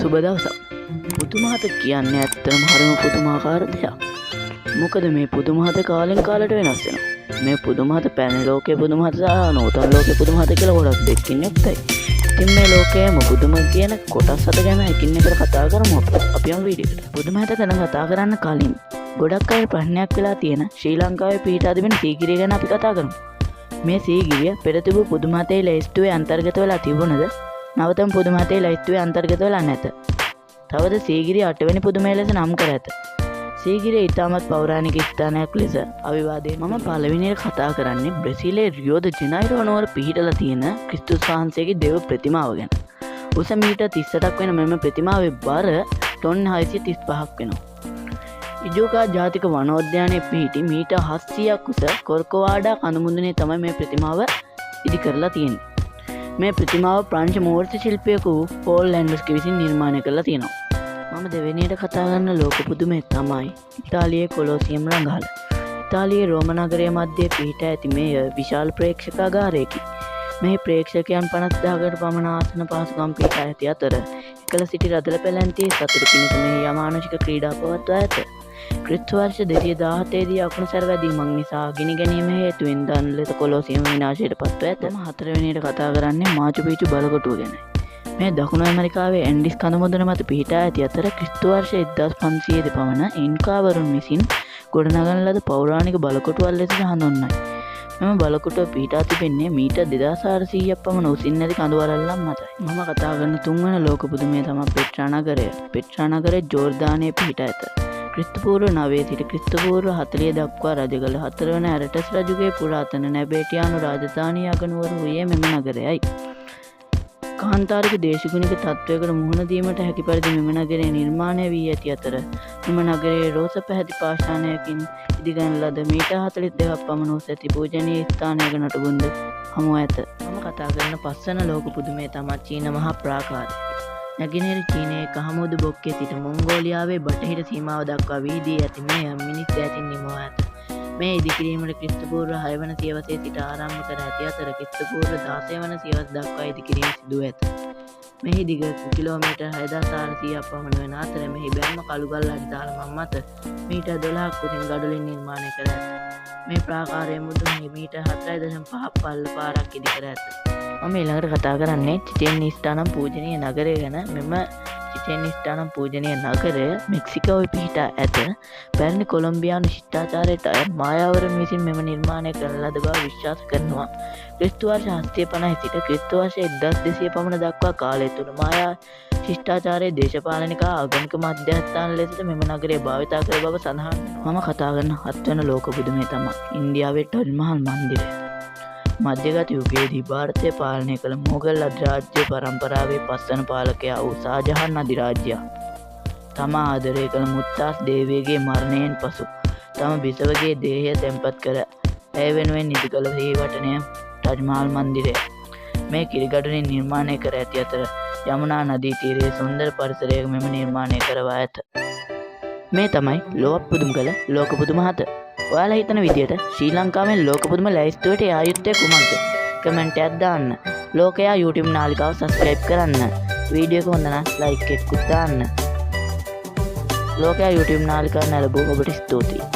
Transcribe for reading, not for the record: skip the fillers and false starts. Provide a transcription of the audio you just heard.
සුබ දවසක්. පුදුමහත කියන්නේ ඇත්තටම හරිම පුදුමාකාර දෙයක්. මොකද මේ පුදුමහත කාලෙන් කාලට වෙනස් වෙනවා. මේ පුදුමහත පැරණි ලෝකයේ පුදුමහත සහ නූතන ලෝකයේ පුදුමහත කියලා කොටස් දෙකකින් යුක්තයි. ඉතින් මේ ලෝකයේම පුදුම කියන කොටස් හත ගැන එකින් එකට කතා කරමු අපි යමු වීඩියෝ එකට. පුදුමහත ගැන කතා කරන්න කලින් ගොඩක් අය ප්‍රශ්නයක් වෙලා තියෙන ශ්‍රී ලංකාවේ පිහිටා තිබෙන සීගිරිය ගැන අපි කතා කරමු. මේ සීගිරිය පෙර තිබූ පුදුමහතේ ලැයිස්තුවේ අන්තර්ගත වෙලා තිබුණද නවතම පුදුමහතේ ලැයිස්තුවේ අන්තර්ගත වෙලා නැත. තවද සීගිරිය 8 වෙනි පුදුමය ලෙස නම් කර ඇත. සීගිරිය ඉතාමත් පෞරාණික ස්ථානයක් ලෙස අවිවාදයෙන් මම පළවෙනියට කතා කරන්නේ බ්‍රසීලයේ රියෝ ද ජනයිරෝ නුවර පිහිටලා තියෙන ක්‍රිස්තුස් වහන්සේගේ දේව ප්‍රතිමාව ගැන. උස මීටර් 38ක් වෙන මෙම ප්‍රතිමාවේ බර ටොන් 635ක් වෙනවා. ඉජෝකා ජාතික වනෝද්‍යානයේ පිහිටි මීටර් 700ක් උස කොර්කොවාඩා කඳුමුදුනේ තමයි මේ ප්‍රතිමාව ඉදි කරලා තියෙන්නේ. මේ ප්‍රතිමාව ප්‍රංශ මූර්ති ශිල්පියෙකු පෝල් ලැන්ඩස්කි විසින් නිර්මාණය කරලා තියෙනවා. මම දෙවෙනියට කතා කරන ලෝක පුදුමය තමයි ඉතාලියේ කොලොසියම් රඟහල. ඉතාලියේ රෝම නගරයේ මැදේ පිහිටා ඇති මෙය විශාල ප්‍රේක්ෂකාගාරයකි. මෙහි ප්‍රේක්ෂකයන් 50000කට පමණ ආසන පහසුකම් පිහිටා ඇති අතර එකල සිටි රදළ පැලැන්තියේ සතුට පිණිස මෙහි අමානුෂික ක්‍රීඩා පවත්වා ඇත. ක්‍රිස්තු වර්ෂ 217 දී අකුණු සැරවැදීමක් නිසා ගිනි ගැනීම හේතුවෙන් දන් ලෙස කොලොසියම් විනාශයට පත්ව ඇත. මම හතරවෙනියට කතා කරන්නේ මාචු පිච්චු බලකොටුව ගැනයි. මේ දකුණු ඇමරිකාවේ ඇන්ඩිස් කඳුමුදුන මත පිහිටා ඇති අතර ක්‍රිස්තු වර්ෂ 1500 දී පමණ ඉන්කාවරුන් විසින් ගොඩනගන ලද පෞරාණික බලකොටුවක් ලෙස හඳුන්වයි. මෙම බලකොටුව පිහිටා තිබෙන්නේ මීටර් 2400ක් පමණ උසින් ඇති කඳු වළල්ලක් මතයි. මම කතා කරන තුන්වන ලෝක පුදුමය තමයි පෙට්‍රා නගරය. පෙට්‍රා නගරය ජෝර්දානයේ පිහිටා ඇත. ක්‍රිස්තුපූර්ව 9 සිට ක්‍රිස්තුපූර්ව 40 දක්වා රජ කළ 4 වන ඇරටස් රජුගේ පුරාතන නැබේටියානු රාජධානී අගනුවර වූයේ මෙම නගරයයි. කාන්තාරික දේශගුණික තත්ත්වයකට මුහුණ දීමට හැකි පරිදි මෙම නගරය නිර්මාණය වී ඇති අතර මෙම නගරයේ රෝස පැහැති පාෂාණයකින් ඉදිගන ලද මීටර් 42ක් පමණ උස ඇති පූජනීය ස්ථානයක නටබුන්ද හමු ඇත. මම කතා කරන පස්වන ලෝක පුදුමය තමයි චීන මහා ප්‍රාකාරය. නැගෙනහිර චීනයේ කහමුදු බොක්කේ සිට මොංගෝලියාවේ බටහිර සීමාව දක්වා වීදී ඇති මෙය මිනිස් දෑතින් නිමවා ඇත. මේ ඉදිකිරීමට ක්‍රිස්තුපූර්ව 6 වන සියවසේ සිට ආරම්භ කර ඇති අතර ක්‍රිස්තුපූර්ව 16 වන සියවස දක්වා ඉදිකිරීම සිදු ඇත. මෙහි දිග කිලෝමීටර් 6400ක් පමණ වන අතර මෙහි බැම්ම කළුගල් අඩිතාලමක් මත මීටර් 12ක් උසින් ගඩොලින් නිර්මාණය කර ඇත. මේ ප්‍රාකාරයේ මුදුනේ මීටර් 4.5ක් පළල පාරක් ඉදි කර ඇත. මම ඊළඟට කතා කරන්නේ චිචෙන් ඉස්තානම් පූජනීය නගරය ගැන. මෙම චිචෙන් ඉස්තානම් පූජනීය නගරය මෙක්සිකෝවේ පිහිටා ඇත. පැරණි කොලොම්බියානු ශිෂ්ටාචාරයට අයත් මායාවරුන් විසින් මෙම නිර්මාණය කරන ලද බව විශ්වාස කරනවා. ක්‍රිස්තු වර්ෂ 750 සිට ක්‍රිස්තු වර්ෂ 1200 පමණ දක්වා කාලය තුල මායා ශිෂ්ටාචාරයේ දේශපාලනික ආගමික මධ්‍යස්ථාන ලෙසට මෙම නගරය භාවිතා කර බව සඳහන් වෙනවා. මම කතා කරන 7 වන ලෝක පුදුමය තමයි ඉන්දියාවේ ටජ් මහල් මන්දිරය. මධ්‍යගත යුගයේදී ಭಾರತය පාලනය කළ මොගල් අධිරාජ්‍ය පරම්පරාවේ පස්වන පාලකයා වූ ශාජහාන් අධිරාජයා තම ආදරය කළ මුත්තාස් දේවියගේ මරණයෙන් පසු තම බිසවගේ දේහය තැන්පත් කර ඇය වෙනුවෙන් ඉදි කළ සීවටනය ටජ් මහල් මන්දිරය. මේ කිරිගඩොලින් නිර්මාණය කර ඇති අතර යමුනා නදී තීරයේ සුන්දර පරිසරයක මෙම නිර්මාණය කරවා ඇත. මේ තමයි ලෝක පුදුම කළ ලෝක පුදුම 7. ඔයාලා හිතන විදියට ශ්‍රී ලංකාවෙන් ලෝක පුදුම ලැයිස්තුවට යා යුත්තේ කුමක්ද? කමෙන්ට් එකක් දාන්න. ලෝකයා YouTube නාලිකාව subscribe කරන්න. වීඩියෝ එක හොඳ නම් like එකකුත් දාන්න. ලෝකයා YouTube නාලිකාව නැරඹුව ඔබට ස්තුතියි.